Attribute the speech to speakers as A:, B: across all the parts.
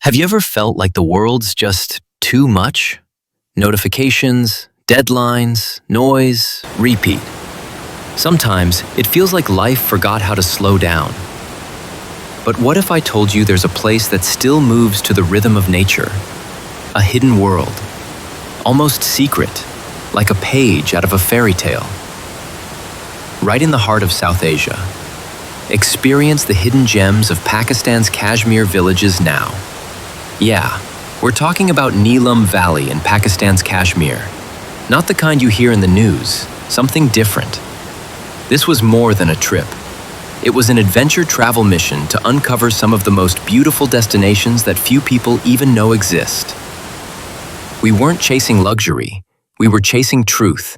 A: Have you ever felt like the world's just too much? Notifications, deadlines, noise, repeat. Sometimes it feels like life forgot how to slow down. But what if I told you there's a place that still moves to the rhythm of nature? A hidden world, almost secret, like a page out of a fairy tale. Right in the heart of South Asia. Experience the hidden gems of Pakistan's Kashmir villages now. Yeah, we're talking about Neelum Valley in Pakistan's Kashmir. Not the kind you hear in the news, something different. This was more than a trip. It was an adventure travel mission to uncover some of the most beautiful destinations that few people even know exist. We weren't chasing luxury, we were chasing truth.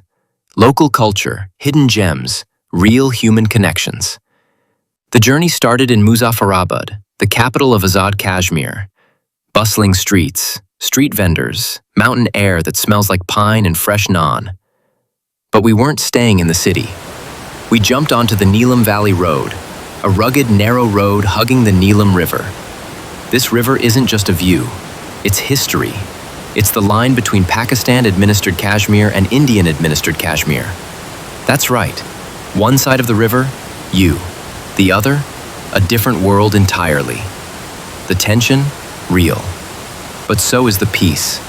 A: Local culture, hidden gems, real human connections. The journey started in Muzaffarabad, the capital of Azad Kashmir. Bustling streets, street vendors, mountain air that smells like pine and fresh naan. But we weren't staying in the city. We jumped onto the Neelum Valley Road, a rugged, narrow road hugging the Neelum River. This river isn't just a view, it's history. It's the line between Pakistan-administered Kashmir and Indian-administered Kashmir. That's right. One side of the river, you. The other, a different world entirely. The tension, real. But so is the peace.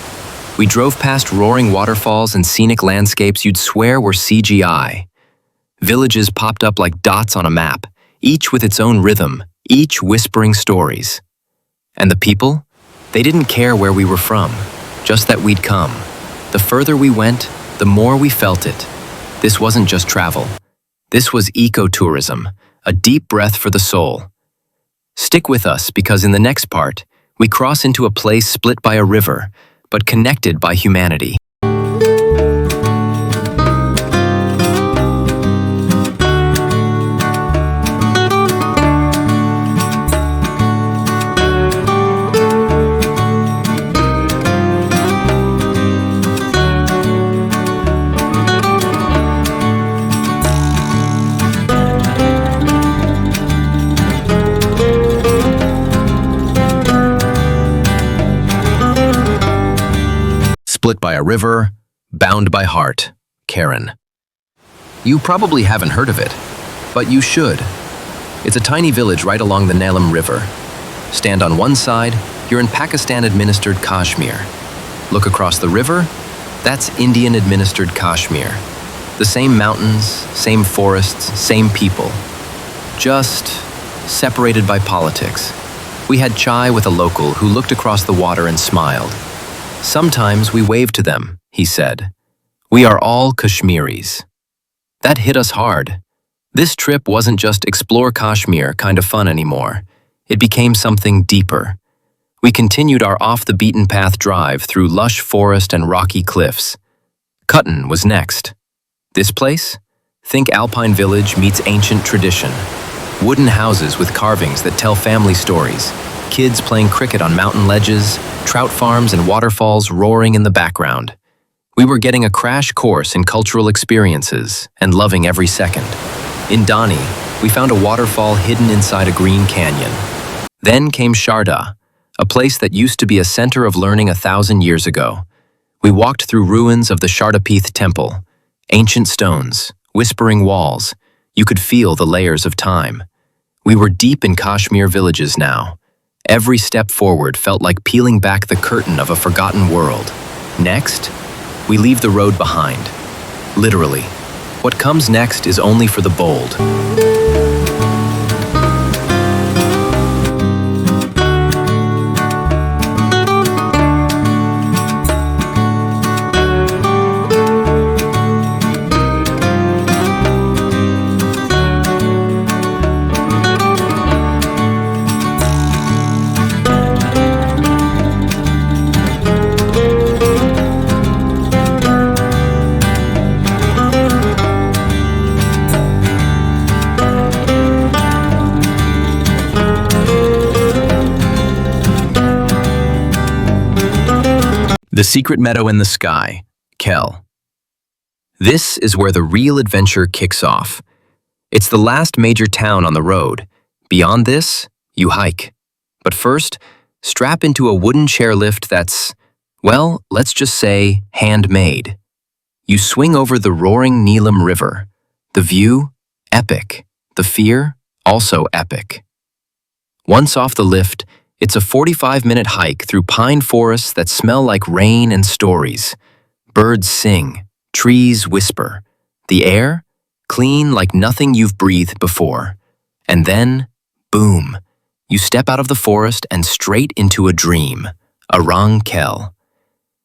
A: We drove past roaring waterfalls and scenic landscapes you'd swear were CGI. Villages popped up like dots on a map, each with its own rhythm, each whispering stories. And the people? They didn't care where we were from, just that we'd come. The further we went, the more we felt it. This wasn't just travel. This was ecotourism, a deep breath for the soul. Stick with us because in the next part, we cross into a place split by a river, but connected by humanity. Split by a river, bound by heart, Keran. You probably haven't heard of it, but you should. It's a tiny village right along the Neelum River. Stand on one side, you're in Pakistan-administered Kashmir. Look across the river, that's Indian-administered Kashmir. The same mountains, same forests, same people. Just separated by politics. We had chai with a local who looked across the water and smiled. Sometimes we wave to them, he said. We are all Kashmiris. That hit us hard. This trip wasn't just explore Kashmir kind of fun anymore. It became something deeper. We continued our off-the-beaten-path drive through lush forest and rocky cliffs. Kutton was next. This place? Think alpine village meets ancient tradition. Wooden houses with carvings that tell family stories. Kids playing cricket on mountain ledges, trout farms and waterfalls roaring in the background. We were getting a crash course in cultural experiences and loving every second. In Dani, we found a waterfall hidden inside a green canyon. Then came Sharda, a place that used to be a center of learning 1,000 years ago. We walked through ruins of the Sharda temple, ancient stones, whispering walls. You could feel the layers of time. We were deep in Kashmir villages now. Every step forward felt like peeling back the curtain of a forgotten world. Next, we leave the road behind. Literally. What comes next is only for the bold. The secret meadow in the sky, Kel. This is where the real adventure kicks off. It's the last major town on the road. Beyond this, you hike. But first, Strap into a wooden chairlift that's, well, let's just say handmade. You swing over the roaring Neelum River. The view, epic. The fear, also epic. Once off the lift, it's a 45-minute hike through pine forests that smell like rain and stories. Birds sing, trees whisper. The air, clean like nothing you've breathed before. And then, boom, you step out of the forest and straight into a dream, Arang Kel.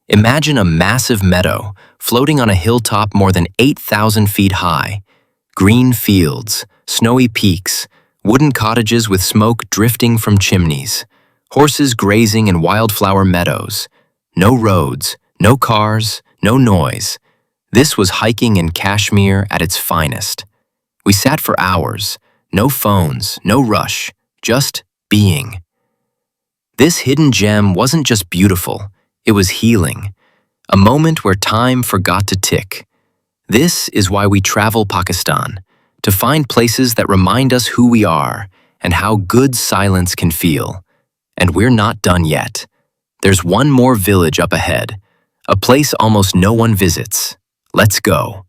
A: Imagine a massive meadow floating on a hilltop more than 8,000 feet high. Green fields, snowy peaks, wooden cottages with smoke drifting from chimneys, horses grazing in wildflower meadows. No roads, no cars, no noise. This was hiking in Kashmir at its finest. We sat for hours, no phones, no rush, just being. This hidden gem wasn't just beautiful, it was healing. A moment where time forgot to tick. This is why we travel Pakistan, to find places that remind us who we are and how good silence can feel. And we're not done yet. There's one more village up ahead, a place almost no one visits. Let's go.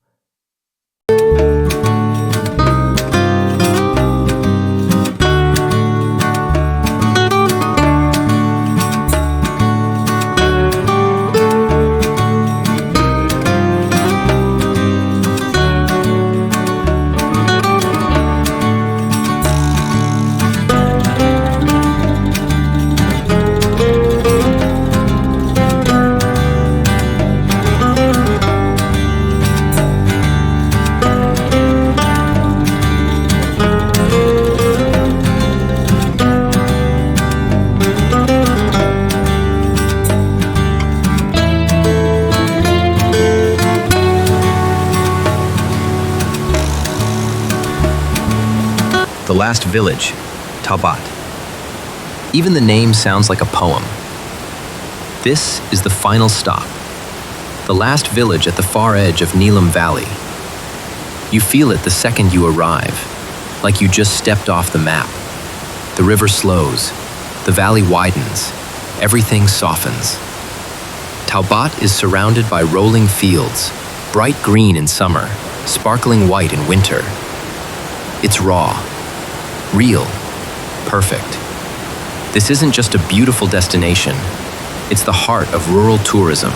A: The last village, Taobat. Even the name sounds like a poem. This is the final stop. The last village at the far edge of Neelum Valley. You feel it the second you arrive, like you just stepped off the map. The river slows, the valley widens, everything softens. Taobat is surrounded by rolling fields, bright green in summer, sparkling white in winter. It's raw. Real, perfect. This isn't just a beautiful destination, it's the heart of rural tourism.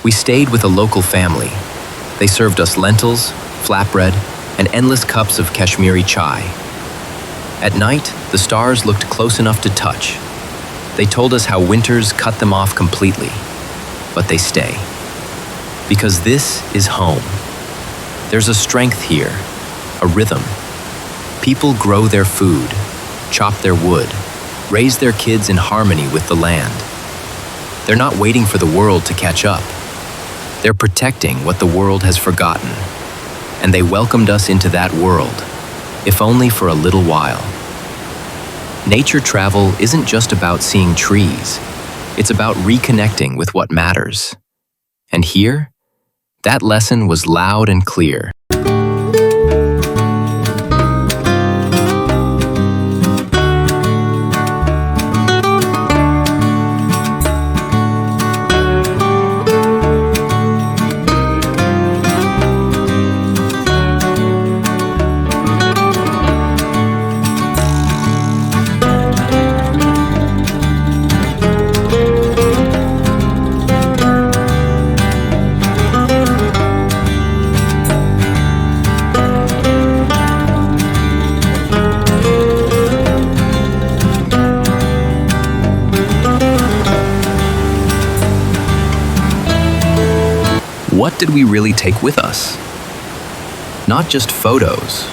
A: We stayed with a local family. They served us lentils, flatbread, and endless cups of Kashmiri chai. At night, the stars looked close enough to touch. They told us how winters cut them off completely, but they stay. Because this is home. There's a strength here, a rhythm. People grow their food, chop their wood, raise their kids in harmony with the land. They're not waiting for the world to catch up. They're protecting what the world has forgotten. And they welcomed us into that world, if only for a little while. Nature travel isn't just about seeing trees. It's about reconnecting with what matters. And here, that lesson was loud and clear. What did we really take with us? Not just photos,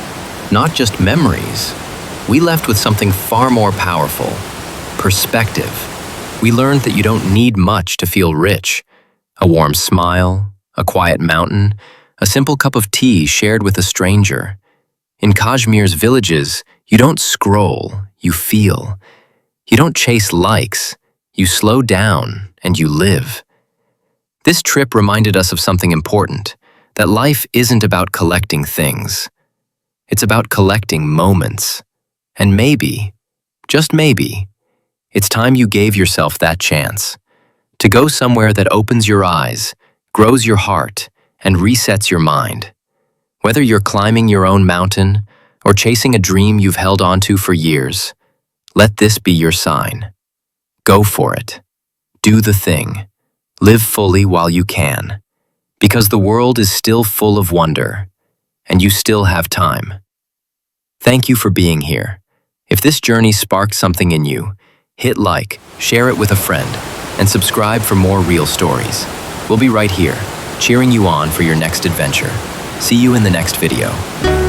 A: not just memories. We left with something far more powerful, perspective. We learned that you don't need much to feel rich. A warm smile, a quiet mountain, a simple cup of tea shared with a stranger. In Kashmir's villages, you don't scroll, you feel. You don't chase likes, you slow down and you live. This trip reminded us of something important, that life isn't about collecting things. It's about collecting moments. And maybe, just maybe, It's time you gave yourself that chance. To go somewhere that opens your eyes, grows your heart, and resets your mind. Whether you're climbing your own mountain or chasing a dream you've held onto for years, let this be your sign. Go for it. Do the thing. Live fully while you can. Because the world is still full of wonder, and you still have time. Thank you for being here. If this journey sparked something in you, hit like, share it with a friend, and subscribe for more real stories. We'll be right here, cheering you on for your next adventure. See you in the next video.